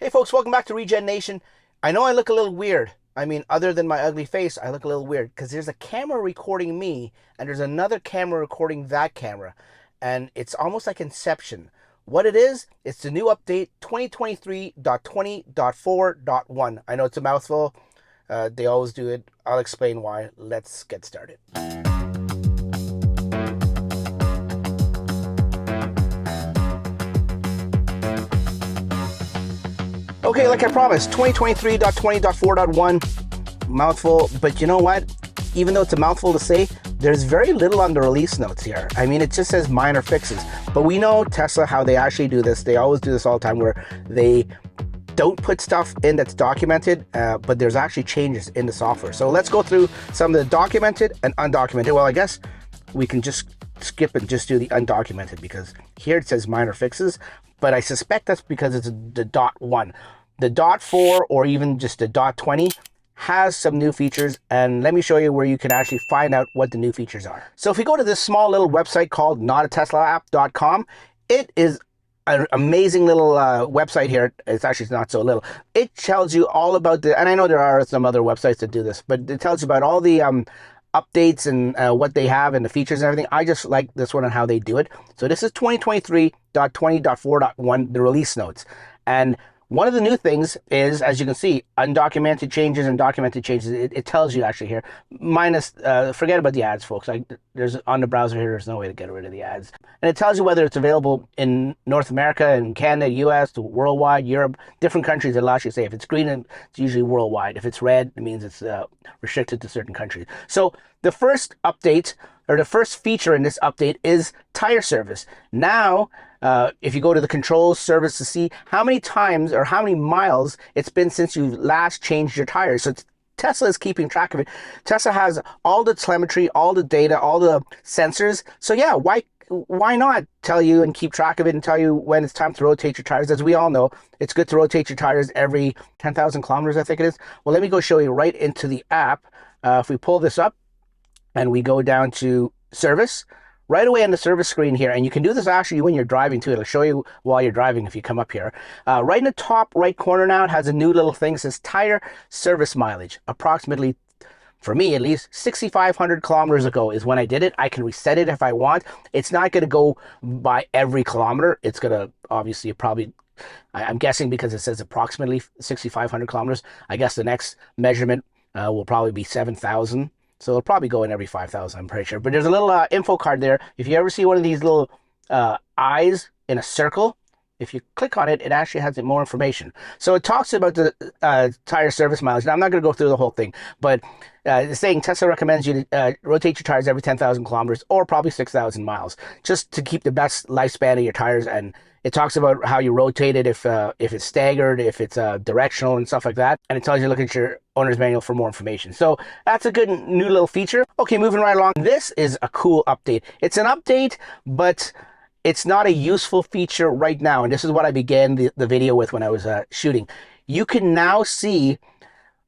Hey folks, welcome back to Regen Nation. I know I look a little weird. I mean, other than my ugly face, I look a little weird because there's a camera recording me and there's another camera recording that camera. And it's almost like Inception. What it is, it's the new update 2023.20.4.1. I know it's a mouthful. They always do it. I'll explain why. Let's get started. Okay, like I promised, 2023.20.4.1, mouthful, but you know what? Even though it's a mouthful to say, there's very little on the release notes here. I mean, it just says minor fixes, but we know Tesla, how they actually do this. They always do this all the time where they don't put stuff in that's documented, but there's actually changes in the software. So let's go through some of the documented and undocumented. Well, I guess we can just skip and just do the undocumented because here it says minor fixes, but I suspect that's because it's the .1. The .4 or even just the .20 has some new features, and let me show you where you can actually find out what the new features are. So if we go to this small little website called notateslaapp.com, it is an amazing little website here. It's actually not so little. It tells you all about and I know there are some other websites that do this, but it tells you about all the updates and what they have and the features and everything. I just like this one and how they do it. So this is 2023.20.4.1, the release notes. And one of the new things is, as you can see, undocumented changes and documented changes. It tells you actually here, minus, forget about the ads, folks. There's on the browser here, there's no way to get rid of the ads. And it tells you whether it's available in North America, and Canada, US, worldwide, Europe, different countries. It'll actually say if it's green, it's usually worldwide. If it's red, it means it's restricted to certain countries. So the first update, or the first feature in this update, is tire service. Now, if you go to the controls service to see how many times or how many miles it's been since you last changed your tires. So Tesla is keeping track of it. Tesla has all the telemetry, all the data, all the sensors. So yeah, why not tell you and keep track of it and tell you when it's time to rotate your tires? As we all know, it's good to rotate your tires every 10,000 kilometers, I think it is. Well, let me go show you right into the app. If we pull this up and we go down to service, right away on the service screen here, and you can do this actually when you're driving too. It'll show you while you're driving if you come up here. Right in the top right corner now, it has a new little thing that says tire service mileage. Approximately, for me at least, 6,500 kilometers ago is when I did it. I can reset it if I want. It's not going to go by every kilometer. It's going to obviously probably, I'm guessing because it says approximately 6,500 kilometers. I guess the next measurement will probably be 7,000. So it'll probably go in every 5,000, I'm pretty sure. But there's a little info card there. If you ever see one of these little eyes in a circle, if you click on it, it actually has more information. So it talks about the tire service mileage. Now, I'm not going to go through the whole thing, but it's saying Tesla recommends you to rotate your tires every 10,000 kilometers or probably 6,000 miles, just to keep the best lifespan of your tires. And it talks about how you rotate it, if it's staggered, if it's directional and stuff like that. And it tells you to look at your owner's manual for more information. So that's a good new little feature. Okay, moving right along. This is a cool update. It's an update, but it's not a useful feature right now. And this is what I began the video with when I was shooting. You can now see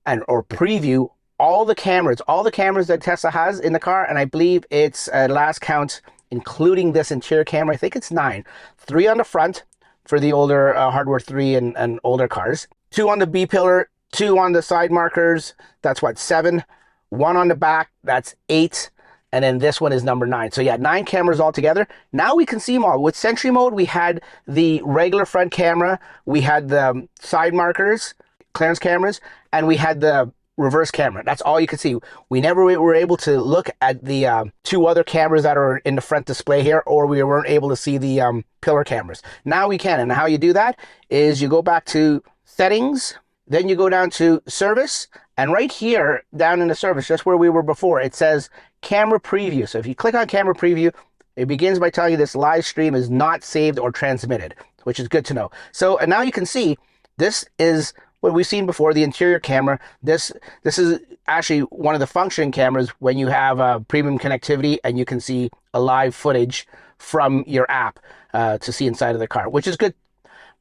or preview all the cameras that Tesla has in the car. And I believe it's last count, including this interior camera, I think it's 9. 3 on the front for the older hardware 3 and older cars. 2 on the B pillar, 2 on the side markers. That's what, 7. 1 on the back, that's 8. And then this one is number 9. So yeah, 9 cameras altogether. Now we can see them all. With Sentry Mode, we had the regular front camera, we had the side markers, clearance cameras, and we had the reverse camera. That's all you could see. We never were able to look at the 2 other cameras that are in the front display here, or we weren't able to see the pillar cameras. Now we can, and how you do that is you go back to settings, then you go down to service, and right here down in the service, just where we were before, it says camera preview. So if you click on camera preview, it begins by telling you this live stream is not saved or transmitted, which is good to know. So, and now you can see this is what we've seen before, the interior camera. This is actually one of the functioning cameras when you have premium connectivity and you can see a live footage from your app to see inside of the car, which is good.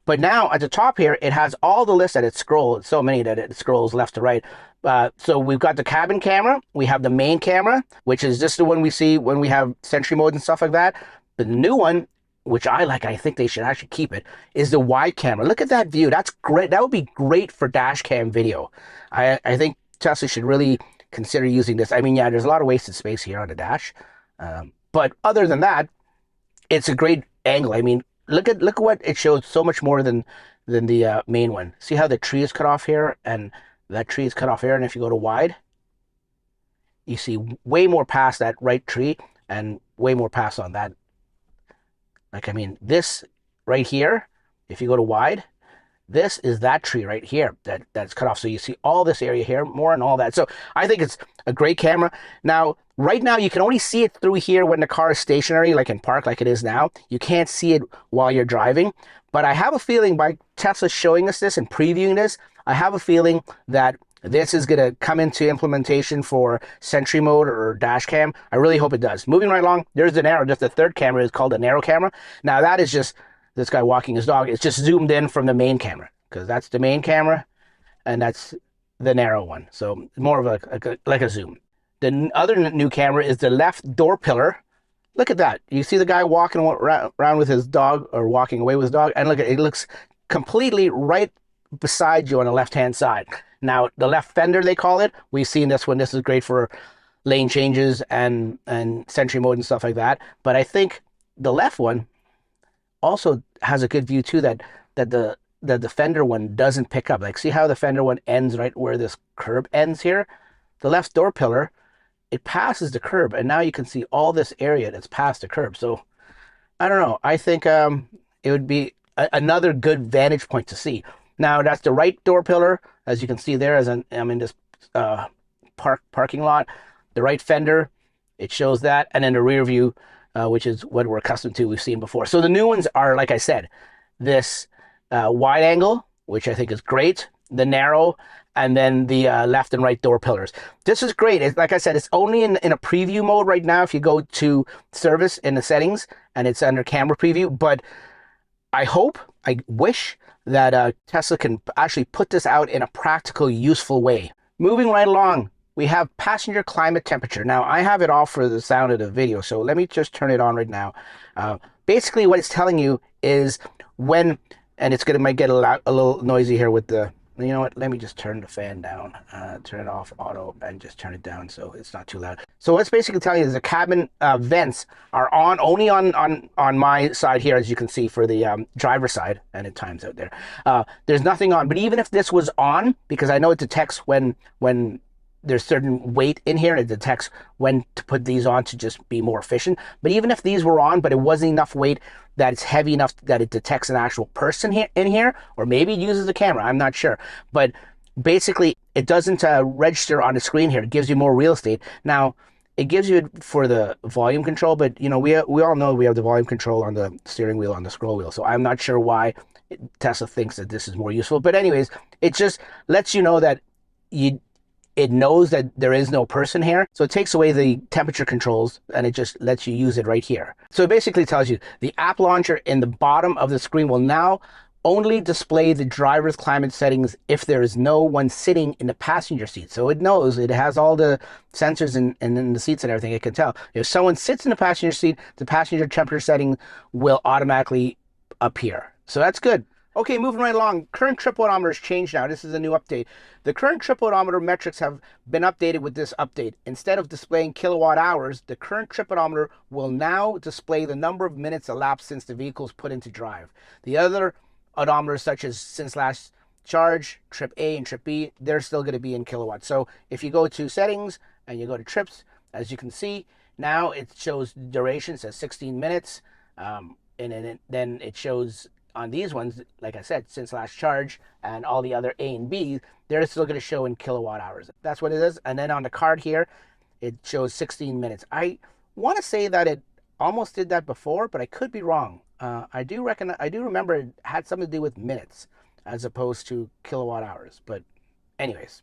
But now at the top here, it has all the lists that it scrolls. So many that it scrolls left to right. So we've got the cabin camera. We have the main camera, which is just the one we see when we have Sentry Mode and stuff like that. But the new one which I like, I think they should actually keep it, is the wide camera. Look at that view. That's great. That would be great for dash cam video. I think Tesla should really consider using this. I mean, yeah, there's a lot of wasted space here on the dash. But other than that, it's a great angle. I mean, look at what it shows, so much more than the main one. See how the tree is cut off here, and that tree is cut off here, and if you go to wide, you see way more past that right tree and way more past on that. Like, I mean, this right here, if you go to wide, this is that tree right here that's cut off. So you see all this area here more and all that. So I think it's a great camera. Now, right now, you can only see it through here when the car is stationary, like in park, like it is now. You can't see it while you're driving. But I have a feeling by Tesla showing us this and previewing this, I have a feeling that this is going to come into implementation for Sentry mode or dash cam. I really hope it does. Moving right along, there's the narrow. Just the third camera is called a narrow camera. Now that is just this guy walking his dog. It's just zoomed in from the main camera, because that's the main camera and that's the narrow one. So more of like a zoom. The other new camera is the left door pillar. Look at that. You see the guy walking around with his dog, or walking away with his dog, and look at it. It looks completely right beside you on the left-hand side. Now, the left fender, they call it. We've seen this one. This is great for lane changes and Sentry mode and stuff like that. But I think the left one also has a good view too, that the fender one doesn't pick up. Like, see how the fender one ends right where this curb ends here? The left door pillar, it passes the curb, and now you can see all this area that's past the curb. So I don't know. I think it would be another good vantage point to see. Now, that's the right door pillar, as you can see there, as I'm in this parking lot. The right fender, it shows that, and then the rear view, which is what we're accustomed to, we've seen before. So the new ones are, like I said, this wide angle, which I think is great, the narrow, and then the left and right door pillars. This is great. It's, like I said, it's only in a preview mode right now if you go to service in the settings, and it's under camera preview. But I wish that Tesla can actually put this out in a practical, useful way. Moving right along, we have passenger climate temperature. Now, I have it off for the sound of the video, so let me just turn it on right now. Basically, what it's telling you is when, and it's might get a little noisy here with the, you know what, let me just turn the fan down, turn it off auto, and just turn it down so it's not too loud. So what's basically telling you is the cabin vents are on, only on my side here, as you can see, for the driver's side, and it times out there. There's nothing on, but even if this was on, because I know it detects when there's certain weight in here, it detects when to put these on to just be more efficient. But even if these were on, but it wasn't enough weight that it's heavy enough that it detects an actual person in here, or maybe it uses a camera, I'm not sure. But basically, it doesn't register on the screen here. It gives you more real estate. Now, it gives you for the volume control, but you know, we all know we have the volume control on the steering wheel, on the scroll wheel. So I'm not sure why Tesla thinks that this is more useful. But anyways, it just lets you know that it knows that there is no person here. So it takes away the temperature controls, and it just lets you use it right here. So it basically tells you the app launcher in the bottom of the screen will now only display the driver's climate settings if there is no one sitting in the passenger seat. So it knows, it has all the sensors and in the seats and everything. It can tell if someone sits in the passenger seat, the passenger temperature setting will automatically appear. So that's good. Okay, moving right along, current trip odometer has changed now. This is a new update. The current trip odometer metrics have been updated with this update. Instead of displaying kilowatt hours, the current trip odometer will now display the number of minutes elapsed since the vehicle is put into drive. The other odometers, such as since last charge, trip A and trip B, they're still going to be in kilowatts. So if you go to settings and you go to trips, as you can see, now it shows duration, says 16 minutes, and then it shows on these ones, like I said, since last charge, and all the other A and B, they're still going to show in kilowatt hours. That's what it is. And then on the card here, it shows 16 minutes. I want to say that it almost did that before, but I could be wrong. I do remember it had something to do with minutes as opposed to kilowatt hours. But anyways,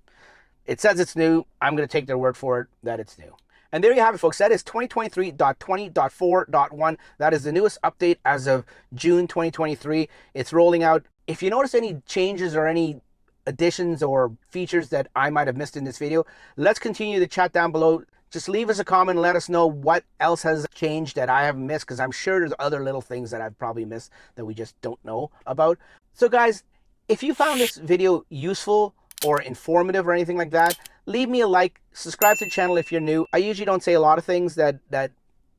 it says it's new. I'm going to take their word for it that it's new. And there you have it, folks. That is 2023.20.4.1. That is the newest update as of June 2023. It's rolling out. If you notice any changes or any additions or features that I might have missed in this video, let's continue the chat down below just leave us a comment and let us know what else has changed that I haven't missed, because I'm sure there's other little things that I've probably missed that we just don't know about. So guys, if you found this video useful or informative or anything like that, leave me a like, subscribe to the channel if you're new. I usually don't say a lot of things that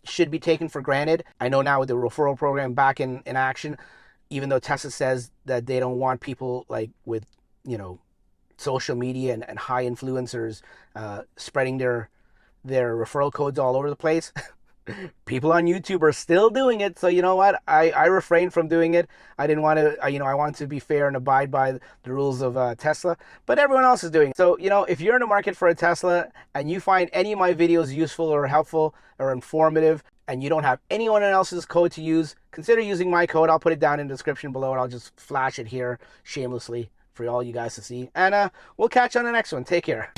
should be taken for granted. I know now with the referral program back in action, even though Tesla says that they don't want people like with, you know, social media and high influencers spreading their referral codes all over the place. People on YouTube are still doing it, so you know what? I refrained from doing it. I didn't want to, I wanted to be fair and abide by the rules of Tesla, but everyone else is doing it. So, you know, if you're in the market for a Tesla and you find any of my videos useful or helpful or informative, and you don't have anyone else's code to use, consider using my code. I'll put it down in the description below, and I'll just flash it here shamelessly for all you guys to see. And we'll catch you on the next one. Take care.